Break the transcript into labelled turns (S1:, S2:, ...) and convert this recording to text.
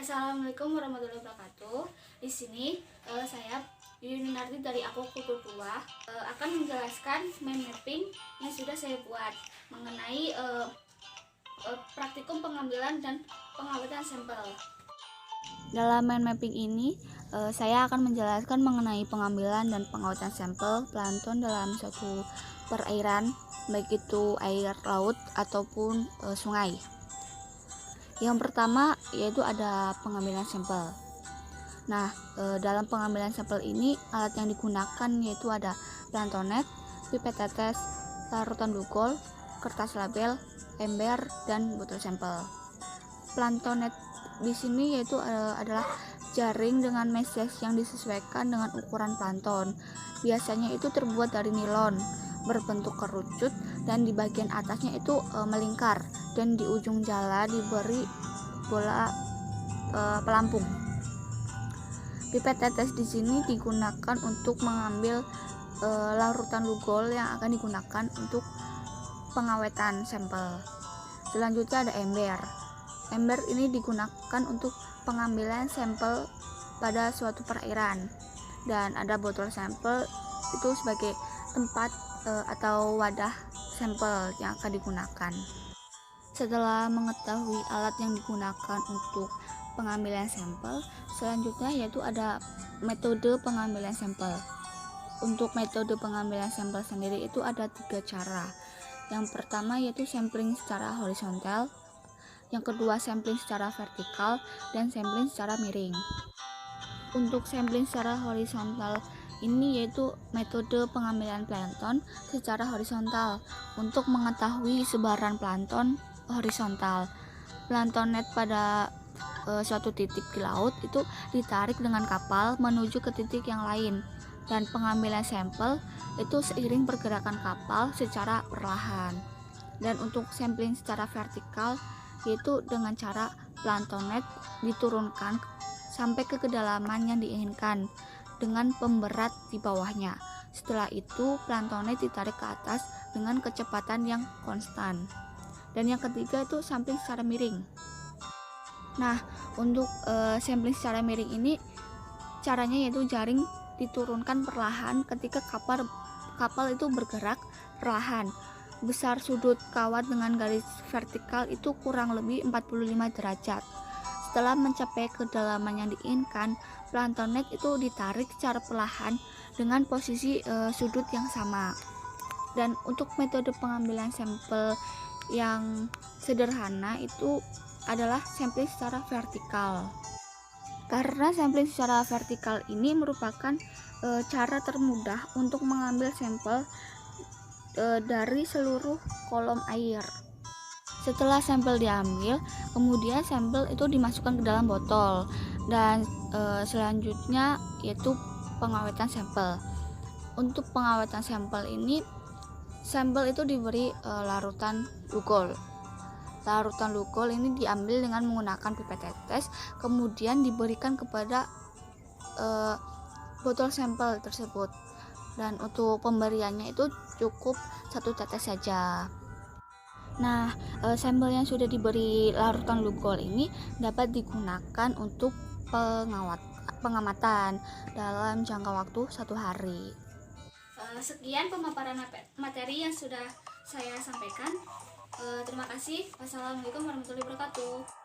S1: Assalamualaikum warahmatullahi wabarakatuh. Di sini saya Yunarti dari Aku Kultur 2 akan menjelaskan mind mapping yang sudah saya buat mengenai praktikum pengambilan dan pengawetan sampel. Dalam mind mapping ini saya akan menjelaskan mengenai pengambilan dan pengawetan sampel plankton dalam suatu perairan, baik itu air laut ataupun sungai. Yang pertama yaitu ada pengambilan sampel. Nah, dalam pengambilan sampel ini alat yang digunakan yaitu ada planktonet, pipet tetes, larutan glucol, kertas label, ember, dan botol sampel. Planktonet di sini yaitu adalah jaring dengan mesh yang disesuaikan dengan ukuran plankton. Biasanya itu terbuat dari nilon, berbentuk kerucut, dan di bagian atasnya itu melingkar, dan di ujung jala diberi bola pelampung. Pipet tetes di sini digunakan untuk mengambil larutan glucol yang akan digunakan untuk pengawetan sampel. Selanjutnya ada ember. Ember ini digunakan untuk pengambilan sampel pada suatu perairan, dan ada botol sampel itu sebagai tempat atau wadah sampel yang akan digunakan. Setelah mengetahui alat yang digunakan untuk pengambilan sampel, selanjutnya yaitu ada metode pengambilan sampel. Untuk metode pengambilan sampel sendiri itu ada 3 cara. Yang pertama yaitu sampling secara horizontal, yang kedua sampling secara vertikal, dan sampling secara miring. Untuk sampling secara horizontal ini yaitu metode pengambilan plankton secara horizontal untuk mengetahui sebaran plankton horizontal. Planktonet pada suatu titik di laut itu ditarik dengan kapal menuju ke titik yang lain, dan pengambilan sampel itu seiring pergerakan kapal secara perlahan. Dan untuk sampling secara vertikal yaitu dengan cara planktonet diturunkan sampai ke kedalaman yang diinginkan dengan pemberat di bawahnya. Setelah itu planktonet ditarik ke atas dengan kecepatan yang konstan. Dan yang ketiga itu sampling secara miring. Nah, untuk sampling secara miring ini caranya yaitu jaring diturunkan perlahan ketika kapal itu bergerak perlahan. Besar sudut kawat dengan garis vertikal itu kurang lebih 45 derajat. Setelah mencapai kedalaman yang diinginkan, planktonet itu ditarik secara perlahan dengan posisi sudut yang sama. Dan untuk metode pengambilan sampel yang sederhana itu adalah sampling secara vertikal. Karena sampling secara vertikal ini merupakan cara termudah untuk mengambil sampel dari seluruh kolom air. Setelah sampel diambil, kemudian sampel itu dimasukkan ke dalam botol, dan selanjutnya yaitu pengawetan sampel. Untuk pengawetan sampel ini, sampel itu diberi larutan glucol. Larutan glucol ini diambil dengan menggunakan pipet tetes, kemudian diberikan kepada botol sampel tersebut. Dan untuk pemberiannya itu cukup 1 tetes saja. Nah, sampel yang sudah diberi larutan glucol ini dapat digunakan untuk pengamatan dalam jangka waktu 1 hari. Sekian pemaparan materi yang sudah saya sampaikan. Terima kasih. Wassalamualaikum warahmatullahi wabarakatuh.